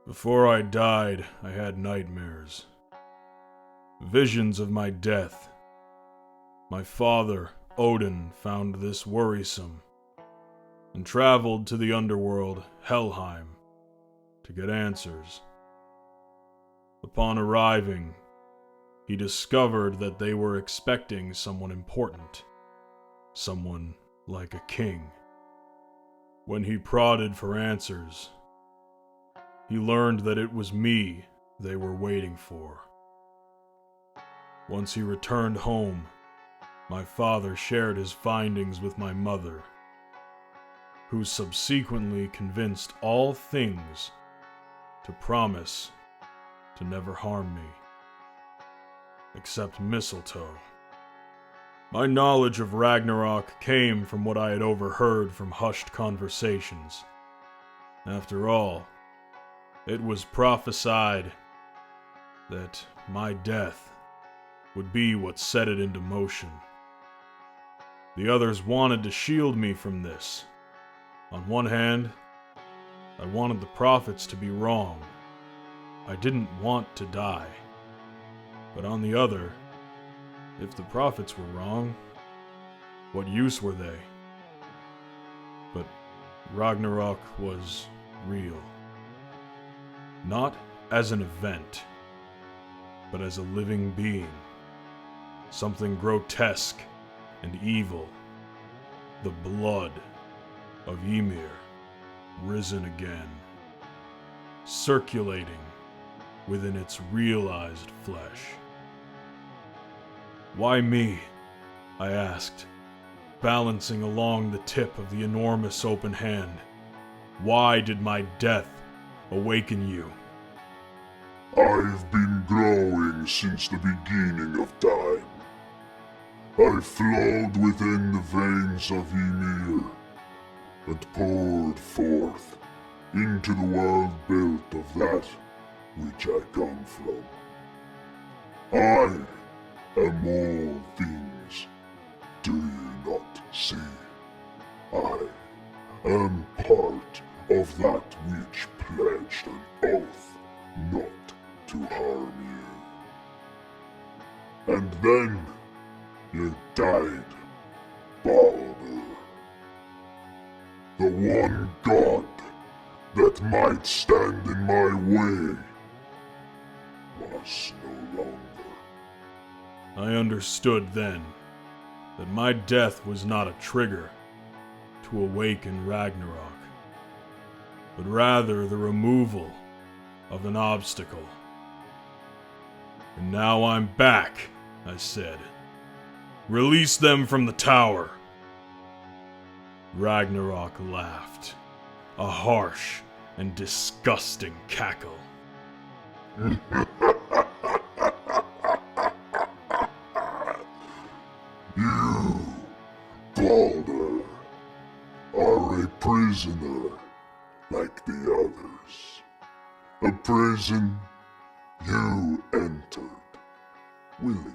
Before I died, I had nightmares. Visions of my death. My father, Odin, found this worrisome and traveled to the underworld, Helheim, to get answers. Upon arriving, he discovered that they were expecting someone important, someone like a king. When he prodded for answers, he learned that it was me they were waiting for. Once he returned home, my father shared his findings with my mother, who subsequently convinced all things to promise to never harm me, except mistletoe. My knowledge of Ragnarok came from what I had overheard from hushed conversations. After all, it was prophesied that my death would be what set it into motion. The others wanted to shield me from this. On one hand, I wanted the prophets to be wrong. I didn't want to die. But on the other, if the prophets were wrong, what use were they? But Ragnarok was real. Not as an event, but as a living being. Something grotesque and evil. The blood of Ymir, risen again, circulating within its realized flesh. Why me? I asked, balancing along the tip of the enormous open hand. Why did my death awaken you? I've been growing since the beginning of time. I flowed within the veins of Ymir and poured forth into the world built of that which I come from. I am all things do you not see? I am part of that which pledged an oath not to harm you. And then you died, Baldur. The one god that might stand in my way was no longer. I understood then that my death was not a trigger to awaken Ragnarok, but rather the removal of an obstacle. And now I'm back, I said. Release them from the tower. Ragnarok laughed, a harsh and disgusting cackle. You, Baldur, are a prisoner like the others. A prison you entered willingly.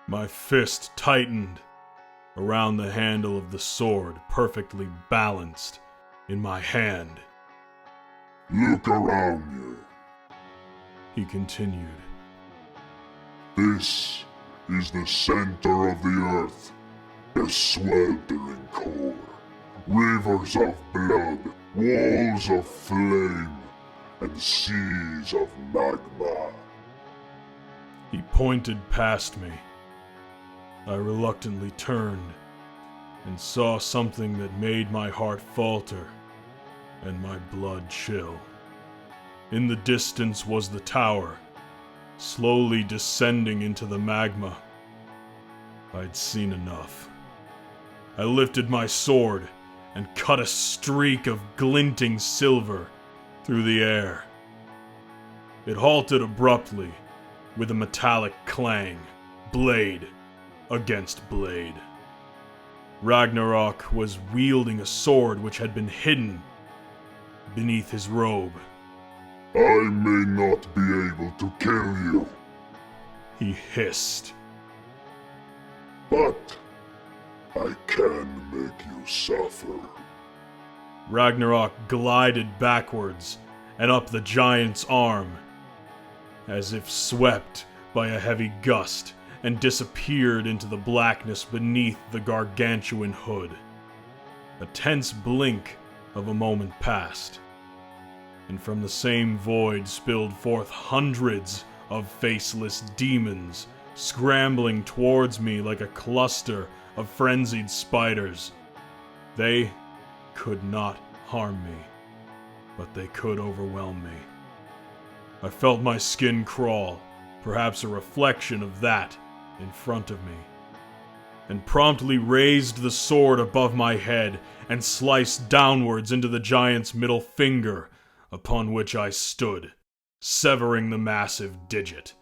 My fist tightened around the handle of the sword, perfectly balanced in my hand. Look around you. He continued. This is the center of the earth, a sweltering core, rivers of blood, walls of flame, and seas of magma. He pointed past me. I reluctantly turned and saw something that made my heart falter and my blood chill. In the distance was the tower, slowly descending into the magma. I'd seen enough. I lifted my sword and cut a streak of glinting silver through the air. It halted abruptly with a metallic clang, blade against blade. Ragnarok was wielding a sword which had been hidden beneath his robe. I may not be able to kill you, He hissed. but I can make you suffer. Ragnarok glided backwards and up the giant's arm, as if swept by a heavy gust, and disappeared into the blackness beneath the gargantuan hood. A tense blink of a moment passed, and from the same void spilled forth hundreds of faceless demons, scrambling towards me like a cluster of frenzied spiders. They could not harm me, but they could overwhelm me. I felt my skin crawl, perhaps a reflection of that in front of me, and promptly raised the sword above my head and sliced downwards into the giant's middle finger, upon which I stood, severing the massive digit.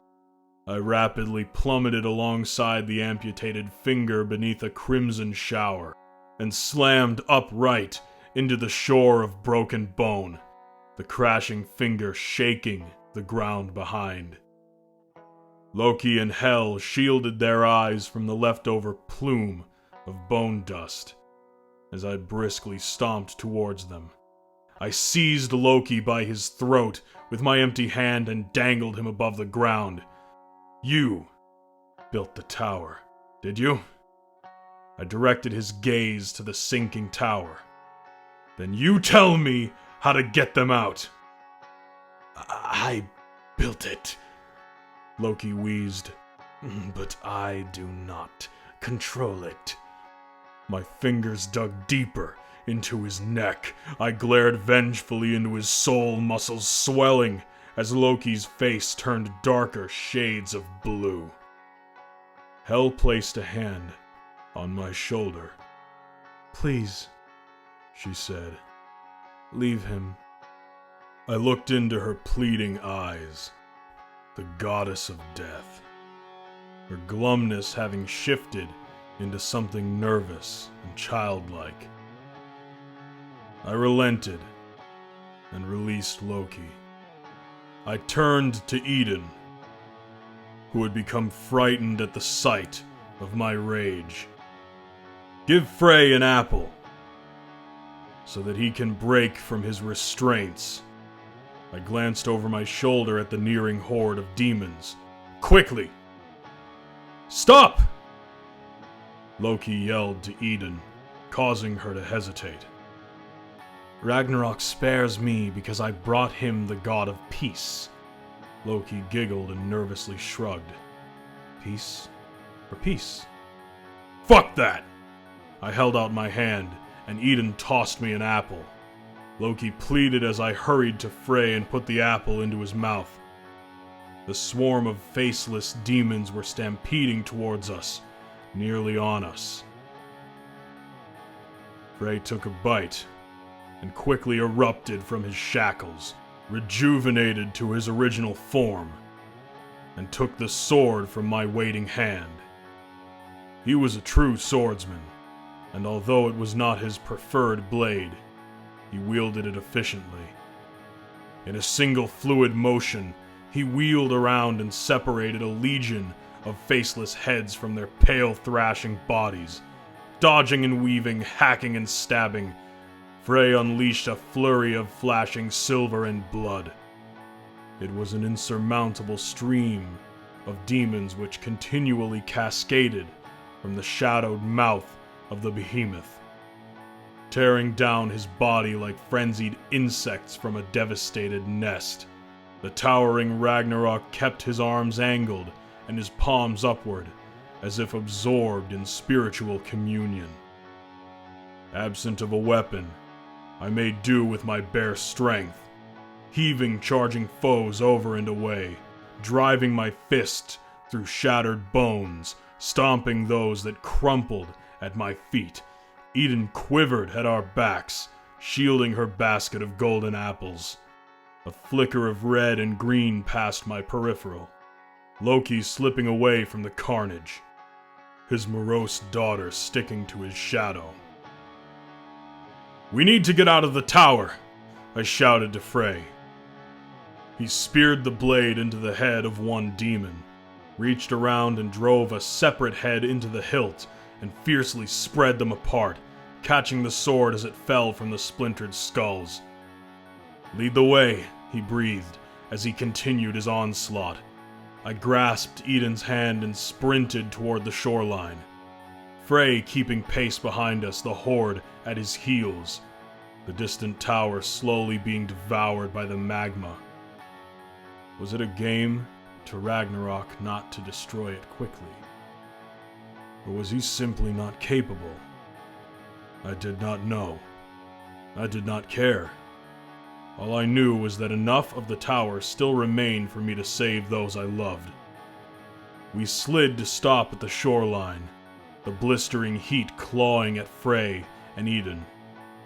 I rapidly plummeted alongside the amputated finger beneath a crimson shower, and slammed upright into the shore of broken bone, the crashing finger shaking the ground behind. Loki and Hel shielded their eyes from the leftover plume of bone dust as I briskly stomped towards them. I seized Loki by his throat with my empty hand and dangled him above the ground. "You built the tower, did you?" I directed his gaze to the sinking tower. "Then you tell me how to get them out." "I built it," Loki wheezed, "but I do not control it." My fingers dug deeper into his neck. I glared vengefully into his soul muscles swelling as Loki's face turned darker shades of blue. Hel placed a hand on my shoulder. "Please," she said, "leave him." I looked into her pleading eyes, the goddess of death, her glumness having shifted into something nervous and childlike. I relented and released Loki. I turned to Eden, who had become frightened at the sight of my rage. "Give Frey an apple, so that he can break from his restraints." I glanced over my shoulder at the nearing horde of demons. "Quickly! Stop!" Loki yelled to Eden, causing her to hesitate. "Ragnarok spares me because I brought him the god of peace." Loki giggled and nervously shrugged. "Peace or peace?" "Fuck that!" I held out my hand, and Eden tossed me an apple. Loki pleaded as I hurried to Frey and put the apple into his mouth. The swarm of faceless demons were stampeding towards us, nearly on us. Frey took a bite, and quickly erupted from his shackles, rejuvenated to his original form, and took the sword from my waiting hand. He was a true swordsman, and although it was not his preferred blade, he wielded it efficiently. In a single fluid motion, he wheeled around and separated a legion of faceless heads from their pale, thrashing bodies. Dodging and weaving, hacking and stabbing, Frey unleashed a flurry of flashing silver and blood. It was an insurmountable stream of demons which continually cascaded from the shadowed mouth of the behemoth, tearing down his body like frenzied insects from a devastated nest. The towering Ragnarok kept his arms angled and his palms upward, as if absorbed in spiritual communion. Absent of a weapon, I made do with my bare strength, heaving charging foes over and away, driving my fist through shattered bones, stomping those that crumpled at my feet. Eden quivered at our backs, shielding her basket of golden apples. A flicker of red and green passed my peripheral. Loki slipping away from the carnage, his morose daughter sticking to his shadow. "We need to get out of the tower," I shouted to Frey. He speared the blade into the head of one demon, reached around and drove a separate head into the hilt, and fiercely spread them apart, catching the sword as it fell from the splintered skulls. "Lead the way," he breathed as he continued his onslaught. I grasped Eden's hand and sprinted toward the shoreline. Frey keeping pace behind us, the horde at his heels, the distant tower slowly being devoured by the magma. Was it a game to Ragnarok not to destroy it quickly? Or was he simply not capable? I did not know. I did not care. All I knew was that enough of the tower still remained for me to save those I loved. We slid to stop at the shoreline, the blistering heat clawing at Frey and Eden.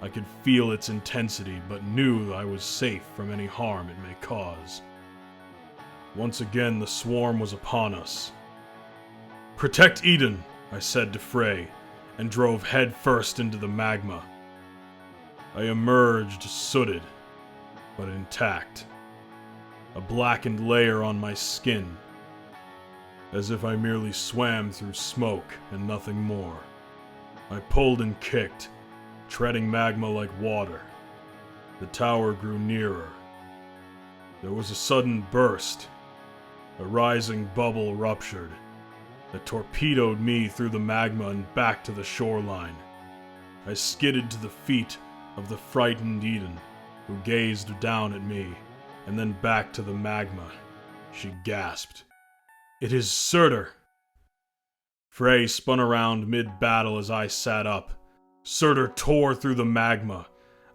I could feel its intensity, but knew I was safe from any harm it may cause. Once again, the swarm was upon us. "Protect Eden," I said to Frey, and drove headfirst into the magma. I emerged sooted, but intact. A blackened layer on my skin, as if I merely swam through smoke and nothing more. I pulled and kicked, treading magma like water. The tower grew nearer. There was a sudden burst. A rising bubble ruptured that torpedoed me through the magma and back to the shoreline. I skidded to the feet of the frightened Eden, who gazed down at me, and then back to the magma. She gasped, "It is Surtur!" Frey spun around mid-battle as I sat up. Surtur tore through the magma,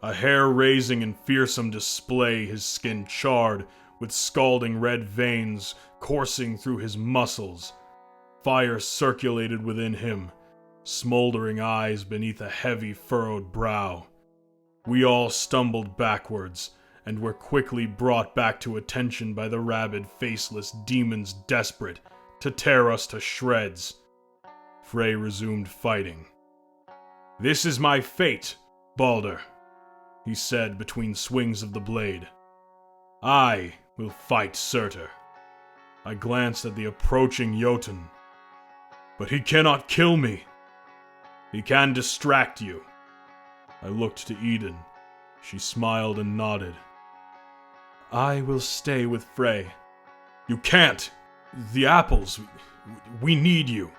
a hair-raising and fearsome display, his skin charred, with scalding red veins coursing through his muscles. Fire circulated within him, smoldering eyes beneath a heavy furrowed brow. We all stumbled backwards, and were quickly brought back to attention by the rabid, faceless demons desperate to tear us to shreds. Frey resumed fighting. "This is my fate, Balder," he said between swings of the blade. "I will fight Surtur." I glanced at the approaching Jotun. "But he cannot kill me." "He can distract you." I looked to Eden. She smiled and nodded. "I will stay with Frey." "You can't! The apples! We need you!"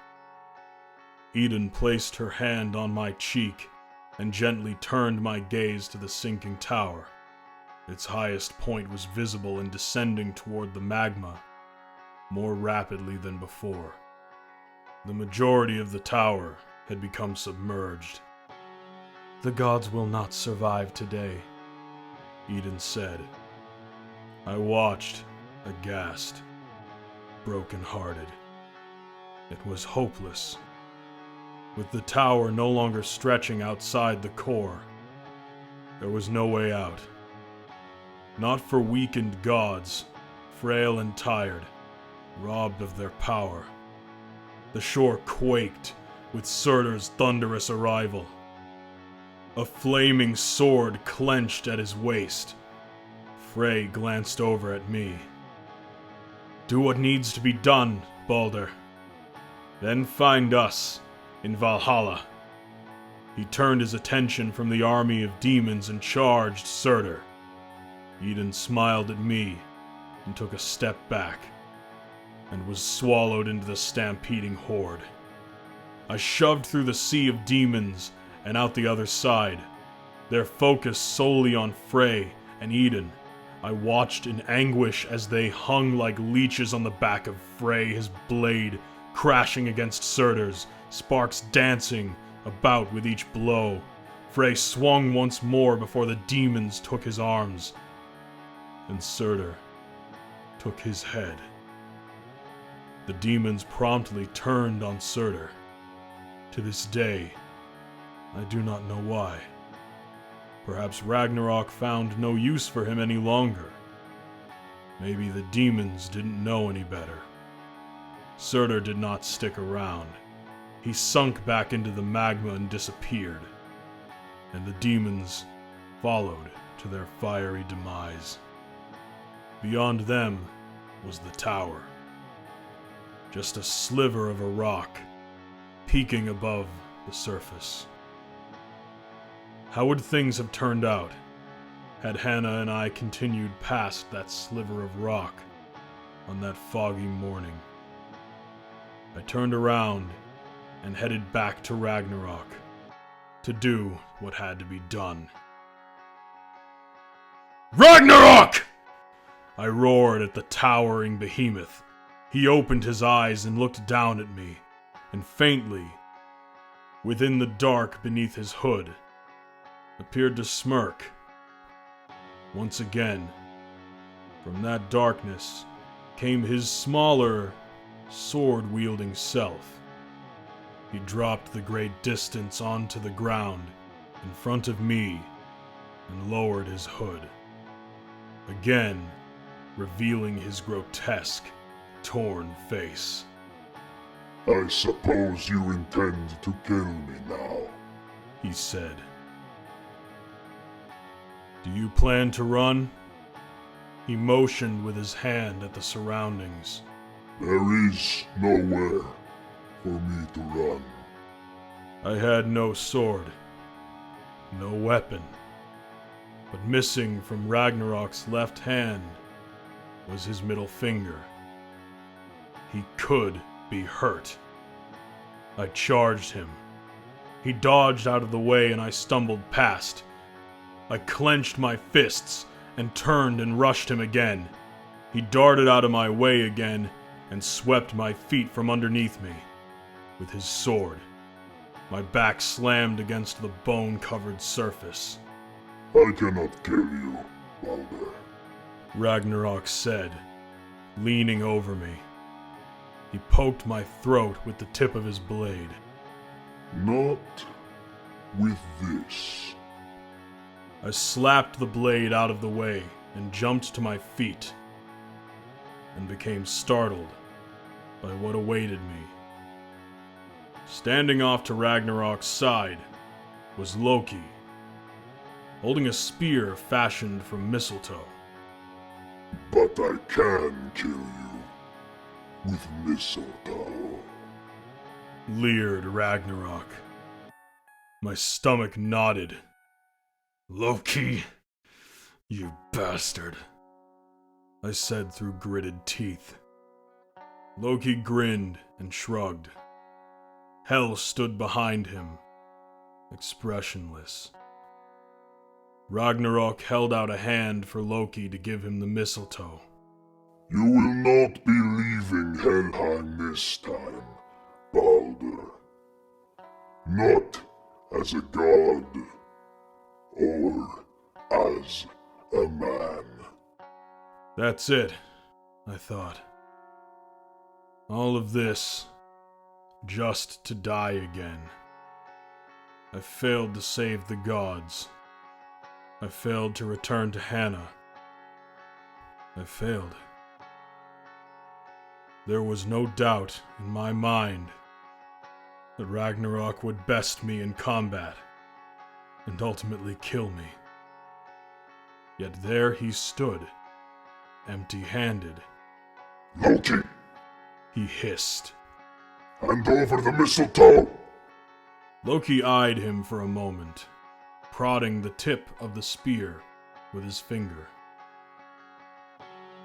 Eden placed her hand on my cheek and gently turned my gaze to the sinking tower. Its highest point was visible and descending toward the magma, more rapidly than before. The majority of the tower had become submerged. "The gods will not survive today," Eden said. I watched, aghast, broken-hearted. It was hopeless. With the tower no longer stretching outside the core, there was no way out. Not for weakened gods, frail and tired, robbed of their power. The shore quaked with Surtur's thunderous arrival. A flaming sword clenched at his waist. Frey glanced over at me. "Do what needs to be done, Balder. Then find us in Valhalla." He turned his attention from the army of demons and charged Surtur. Eden smiled at me and took a step back, and was swallowed into the stampeding horde. I shoved through the sea of demons and out the other side, their focus solely on Frey and Eden. I watched in anguish as they hung like leeches on the back of Frey, his blade crashing against Surtur's, sparks dancing about with each blow. Frey swung once more before the demons took his arms, and Surtur took his head. The demons promptly turned on Surtur. To this day, I do not know why. Perhaps Ragnarok found no use for him any longer. Maybe the demons didn't know any better. Surtur did not stick around. He sunk back into the magma and disappeared, and the demons followed to their fiery demise. Beyond them was the tower. Just a sliver of a rock, peeking above the surface. How would things have turned out had Hannah and I continued past that sliver of rock on that foggy morning. I turned around and headed back to Ragnarok to do what had to be done. Ragnarok! I roared at the towering behemoth. He opened his eyes and looked down at me, and faintly, within the dark beneath his hood, appeared to smirk. Once again, from that darkness came his smaller, sword-wielding self. He dropped the great distance onto the ground in front of me and lowered his hood, again revealing his grotesque, torn face. I suppose you intend to kill me now, he said. Do you plan to run? He motioned with his hand at the surroundings. There is nowhere for me to run. I had no sword, no weapon, but missing from Ragnarok's left hand was his middle finger. He could be hurt. I charged him. He dodged out of the way and I stumbled past. I clenched my fists and turned and rushed him again. He darted out of my way again and swept my feet from underneath me with his sword. My back slammed against the bone-covered surface. I cannot kill you, Baldur, Ragnarok said, leaning over me. He poked my throat with the tip of his blade. Not with this. I slapped the blade out of the way and jumped to my feet, and became startled by what awaited me. Standing off to Ragnarok's side was Loki, holding a spear fashioned from mistletoe. But I can kill you with mistletoe, leered Ragnarok. My stomach nodded. Loki, you bastard, I said through gritted teeth. Loki grinned and shrugged. Hel stood behind him, expressionless. Ragnarok held out a hand for Loki to give him the mistletoe. You will not be leaving Helheim this time, Baldur. Not as a god, or as a man. That's it, I thought. All of this, just to die again. I failed to save the gods. I failed to return to Hannah. I failed. There was no doubt in my mind that Ragnarok would best me in combat and ultimately kill me. Yet there he stood, empty-handed. Loki, He hissed. hand over the mistletoe! Loki eyed him for a moment, prodding the tip of the spear with his finger.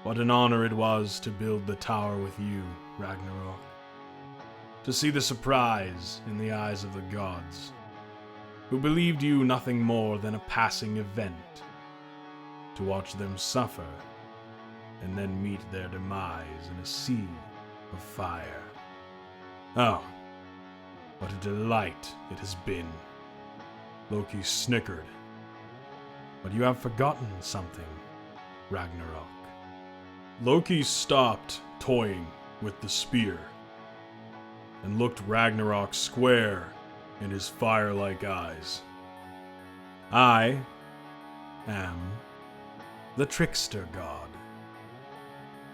What an honor it was to build the tower with you, Ragnarok. To see the surprise in the eyes of the gods, who believed you nothing more than a passing event. To watch them suffer, and then meet their demise in a sea of fire. Oh, what a delight it has been. Loki snickered. But you have forgotten something, Ragnarok. Loki stopped toying with the spear and looked Ragnarok square in his fire-like eyes. I am the trickster god.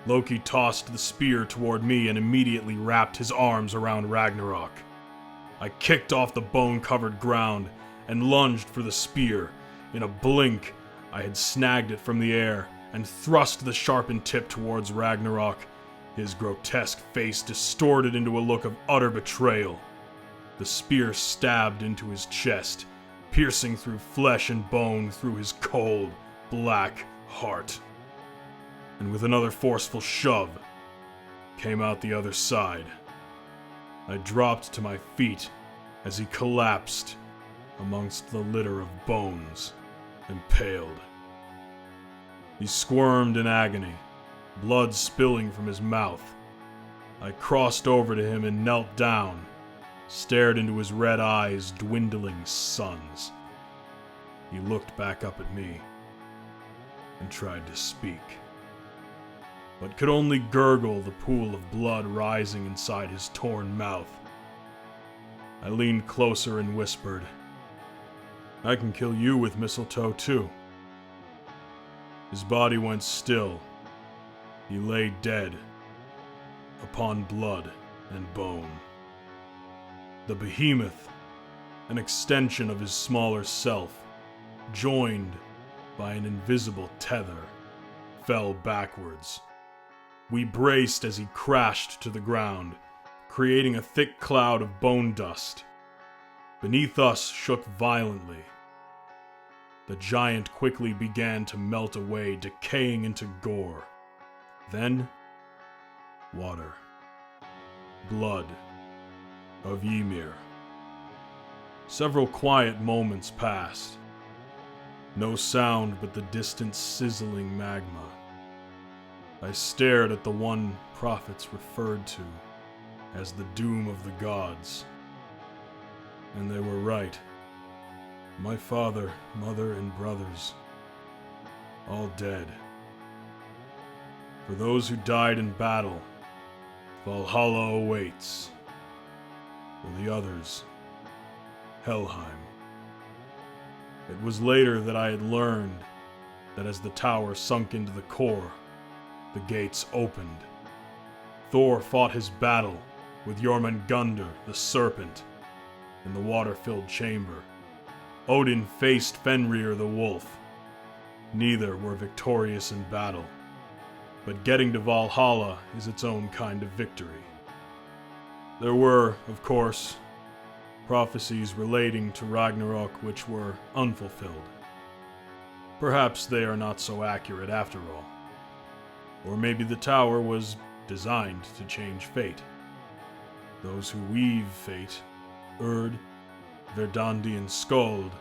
Loki tossed the spear toward me and immediately wrapped his arms around Ragnarok. I kicked off the bone-covered ground and lunged for the spear. In a blink, I had snagged it from the air and thrust the sharpened tip towards Ragnarok, his grotesque face distorted into a look of utter betrayal. The spear stabbed into his chest, piercing through flesh and bone through his cold, black heart. And with another forceful shove, came out the other side. I dropped to my feet as he collapsed amongst the litter of bones, impaled. He squirmed in agony, blood spilling from his mouth. I crossed over to him and knelt down, stared into his red eyes' dwindling suns. He looked back up at me and tried to speak, but could only gurgle the pool of blood rising inside his torn mouth. I leaned closer and whispered, "I can kill you with mistletoe too." His body went still. He lay dead, upon blood and bone. The behemoth, an extension of his smaller self, joined by an invisible tether, fell backwards. We braced as he crashed to the ground, creating a thick cloud of bone dust. Beneath us shook violently. The giant quickly began to melt away, decaying into gore. Then, water. Blood of Ymir. Several quiet moments passed. No sound but the distant sizzling magma. I stared at the one prophets referred to as the doom of the gods. And they were right. My father, mother, and brothers, all dead. For those who died in battle, Valhalla awaits. For the others, Helheim. It was later that I had learned that as the tower sunk into the core, the gates opened. Thor fought his battle with Jormungandr the serpent in the water-filled chamber. Odin faced Fenrir the wolf. Neither were victorious in battle, but getting to Valhalla is its own kind of victory. There were, of course, prophecies relating to Ragnarok which were unfulfilled. Perhaps they are not so accurate after all. Or maybe the tower was designed to change fate. Those who weave fate, Urd, Verdandi, and Skuld,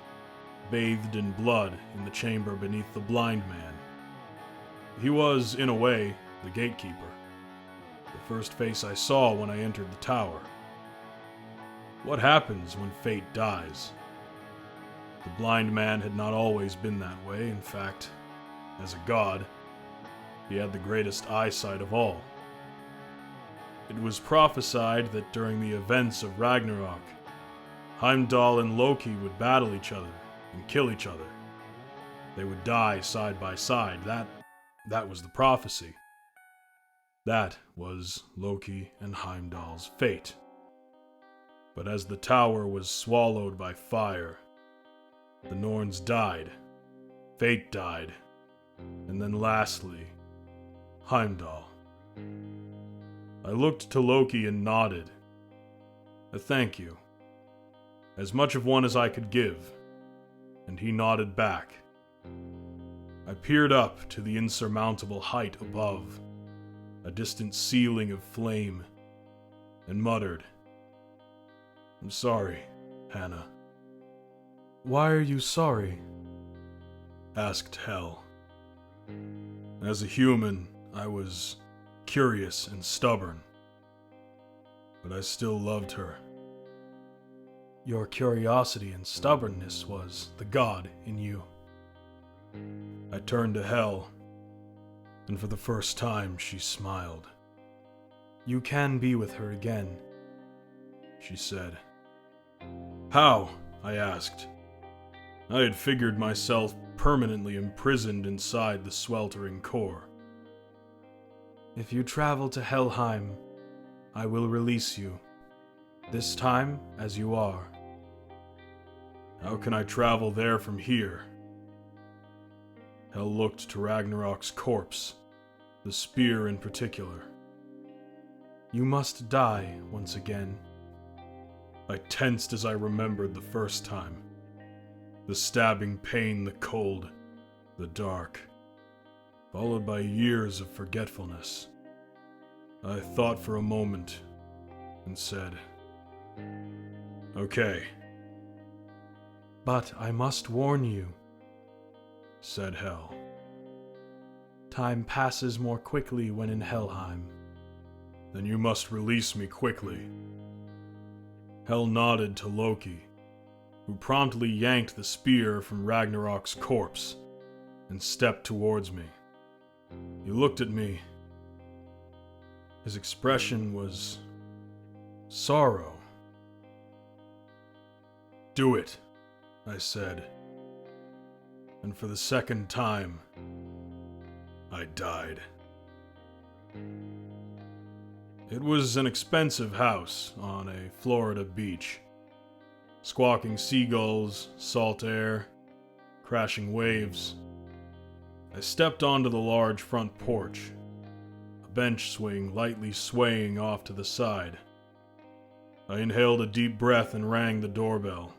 bathed in blood in the chamber beneath the blind man. He was, in a way, the gatekeeper. The first face I saw when I entered the tower. What happens when fate dies? The blind man had not always been that way. In fact, as a god, he had the greatest eyesight of all. It was prophesied that during the events of Ragnarok, Heimdall and Loki would battle each other and kill each other. They would die side by side. That was the prophecy. That was Loki and Heimdall's fate. But as the tower was swallowed by fire, the Norns died, fate died, and then lastly, Heimdall. I looked to Loki and nodded. A thank you. As much of one as I could give, and he nodded back. I peered up to the insurmountable height above, a distant ceiling of flame, and muttered, "I'm sorry, Hannah." "Why are you sorry?" asked Hel. As a human, I was curious and stubborn, but I still loved her. Your curiosity and stubbornness was the god in you. I turned to Hel, and for the first time she smiled. "You can be with her again," she said. "How?" I asked. I had figured myself permanently imprisoned inside the sweltering core. "If you travel to Helheim, I will release you, this time as you are." "How can I travel there from here?" Hel looked to Ragnarok's corpse, the spear in particular. "You must die once again." I tensed as I remembered the first time. The stabbing pain, the cold, The dark, followed by years of forgetfulness. I thought for a moment and said, "Okay." "But I must warn you," said Hell. "time passes more quickly when in Helheim." "Then you must release me quickly." Hell nodded to Loki, who promptly yanked the spear from Ragnarok's corpse and stepped towards me. He looked at me. His expression was sorrow. "Do it," I said. And for the second time, I died. It was an expensive house on a Florida beach. Squawking seagulls, salt air, crashing waves. I stepped onto the large front porch, a bench swing lightly swaying off to the side. I inhaled a deep breath and rang the doorbell.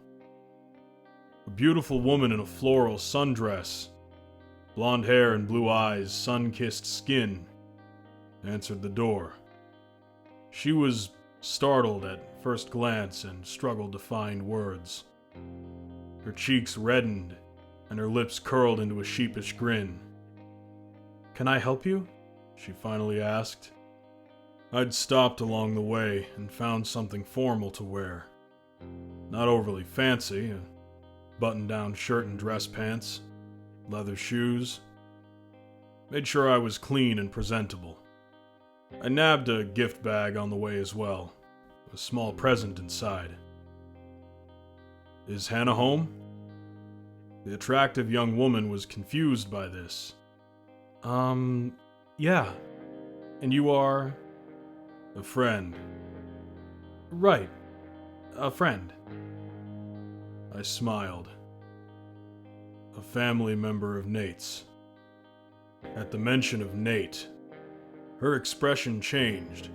A beautiful woman in a floral sundress, blonde hair and blue eyes, sun-kissed skin, answered the door. She was startled at first glance and struggled to find words. Her cheeks reddened and her lips curled into a sheepish grin. "Can I help you?" she finally asked. I'd stopped along the way and found something formal to wear. Not overly fancy, a button-down shirt and dress pants, leather shoes. Made sure I was clean and presentable. I nabbed a gift bag on the way as well, a small present inside. "Is Hannah home?" The attractive young woman was confused by this. Yeah. And you are?" "A friend." "Right. A friend." I smiled. "A family member of Nate's." At the mention of Nate, her expression changed.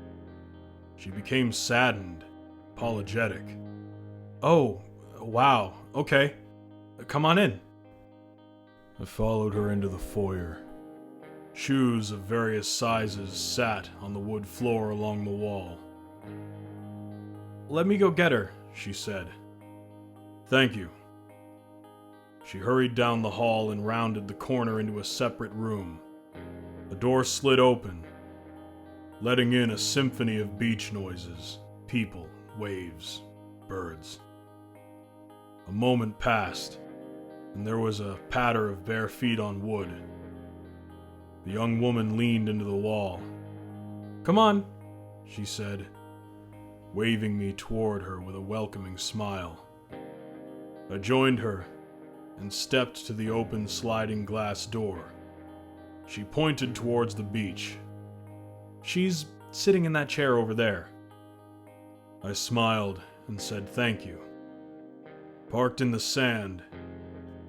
She became saddened, apologetic. "Oh, wow, okay. Come on in." I followed her into the foyer. Shoes of various sizes sat on the wood floor along the wall. "Let me go get her," she said. "Thank you." She hurried down the hall and rounded the corner into a separate room. The door slid open, letting in a symphony of beach noises, people, waves, birds. A moment passed, and there was a patter of bare feet on wood. The young woman leaned into the wall. "Come on," she said, waving me toward her with a welcoming smile. I joined her and stepped to the open sliding glass door. She pointed towards the beach. "She's sitting in that chair over there." I smiled and said thank you. Parked in the sand,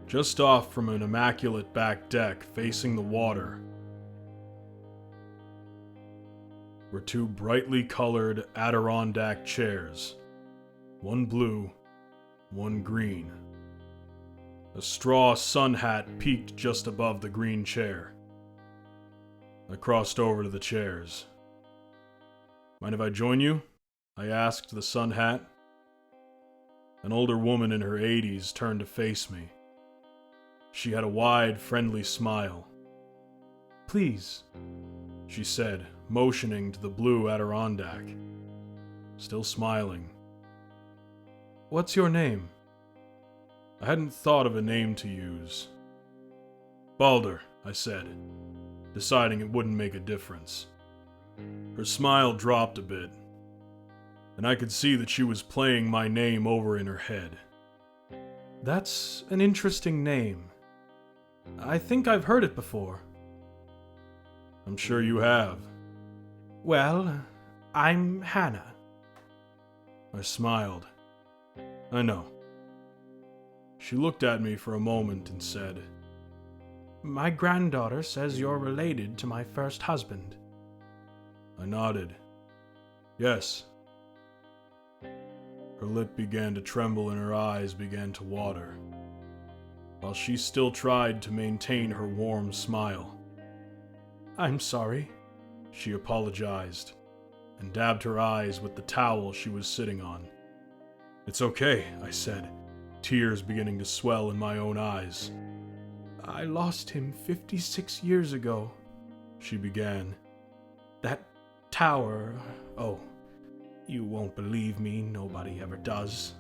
just off from an immaculate back deck facing the water, were two brightly colored Adirondack chairs, one blue, one green. A straw sun hat peaked just above the green chair. I crossed over to the chairs. "Mind if I join you?" I asked the sun hat. An older woman in her 80s turned to face me. She had a wide, friendly smile. "Please," she said, motioning to the blue Adirondack. Still smiling. "What's your name?" I hadn't thought of a name to use. "Balder," I said, deciding it wouldn't make a difference. Her smile dropped a bit, and I could see that she was playing my name over in her head. "That's an interesting name. I think I've heard it before." "I'm sure you have." "Well, I'm Hannah." I smiled. "I know." She looked at me for a moment and said, "My granddaughter says you're related to my first husband." I nodded. "Yes." Her lip began to tremble and her eyes began to water. while she still tried to maintain her warm smile. I'm sorry, she apologized, and dabbed her eyes with the towel she was sitting on. It's okay, I said, tears beginning to swell in my own eyes. I lost him 56 years ago, she began. That tower, oh, you won't believe me, nobody ever does.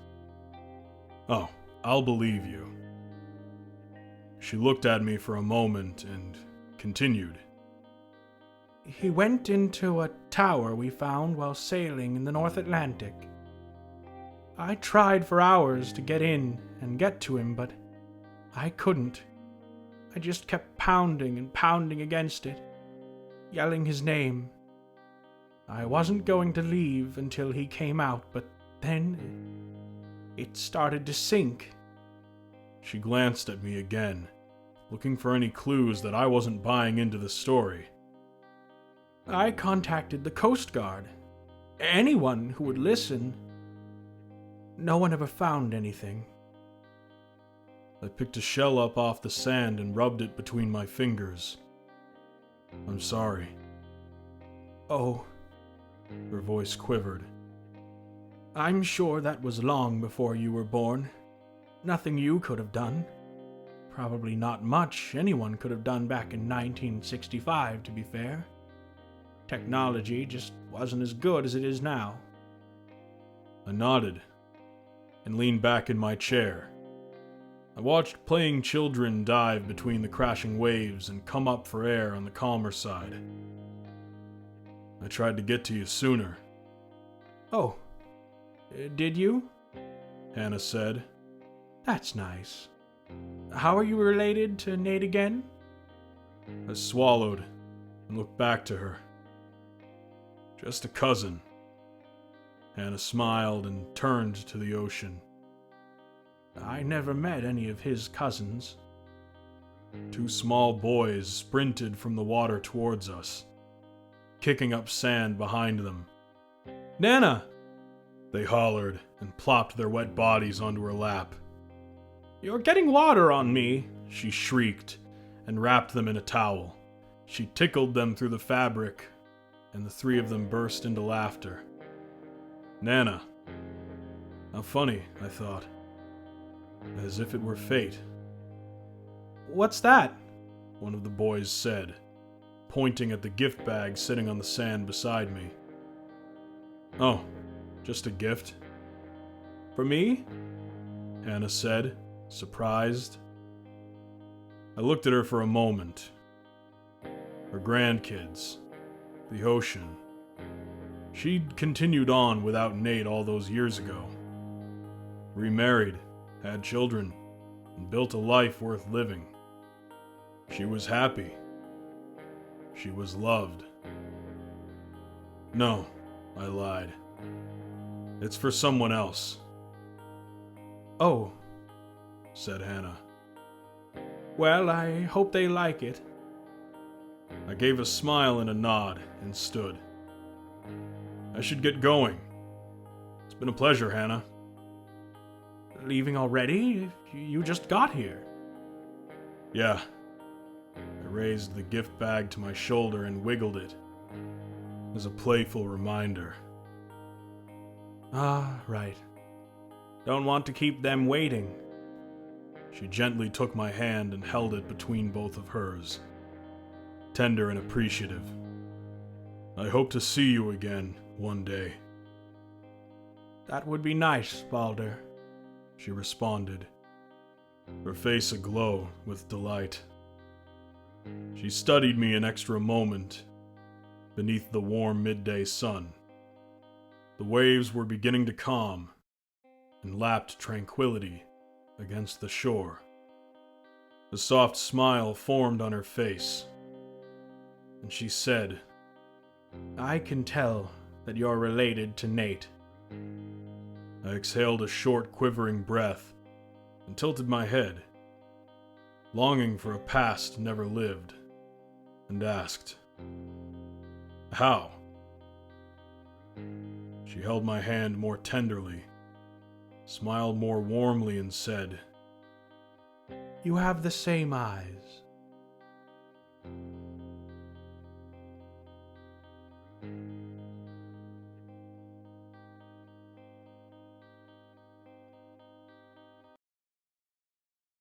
Oh, I'll believe you. She looked at me for a moment and continued. He went into a tower we found while sailing in the North Atlantic. I tried for hours to get in and get to him, but I couldn't. I just kept pounding and pounding against it, yelling his name. I wasn't going to leave until he came out, but then it started to sink. She glanced at me again, looking for any clues that I wasn't buying into the story. I contacted the Coast Guard. Anyone who would listen. No one ever found anything. I picked a shell up off the sand and rubbed it between my fingers. I'm sorry. Oh. Her voice quivered. I'm sure that was long before you were born. Nothing you could have done. Probably not much anyone could have done back in 1965, to be fair. Technology just wasn't as good as it is now. I nodded and leaned back in my chair. I watched playing children dive between the crashing waves and come up for air on the calmer side. I tried to get to you sooner. Oh, did you? Hannah said. That's nice. How are you related to Nate again? I swallowed and looked back to her. Just a cousin. Hannah smiled and turned to the ocean. I never met any of his cousins. Two small boys sprinted from the water towards us, kicking up sand behind them. Nana! They hollered and plopped their wet bodies onto her lap. You're getting water on me, she shrieked and wrapped them in a towel. She tickled them through the fabric, and the three of them burst into laughter. Nana. How funny, I thought. As if it were fate. What's that? One of the boys said, pointing at the gift bag sitting on the sand beside me. Oh, just a gift. For me? Hannah said, surprised. I looked at her for a moment. Her grandkids. The ocean. She'd continued on without Nate all those years ago. Remarried, had children, and built a life worth living. She was happy. She was loved. No, I lied. It's for someone else. Oh, said Hannah. Well, I hope they like it. I gave a smile and a nod and stood. I should get going. It's been a pleasure, Hannah. Leaving already? You just got here. Yeah. I raised the gift bag to my shoulder and wiggled it as a playful reminder. Ah, right. Don't want to keep them waiting. She gently took my hand and held it between both of hers, tender and appreciative. I hope to see you again one day. That would be nice, Balder, she responded, her face aglow with delight. She studied me an extra moment beneath the warm midday sun. The waves were beginning to calm and lapped tranquility against the shore. A soft smile formed on her face, and she said, I can tell that you're related to Nate. I exhaled a short, quivering breath and tilted my head, longing for a past never lived, and asked, How? She held my hand more tenderly, smiled more warmly, and said, You have the same eyes.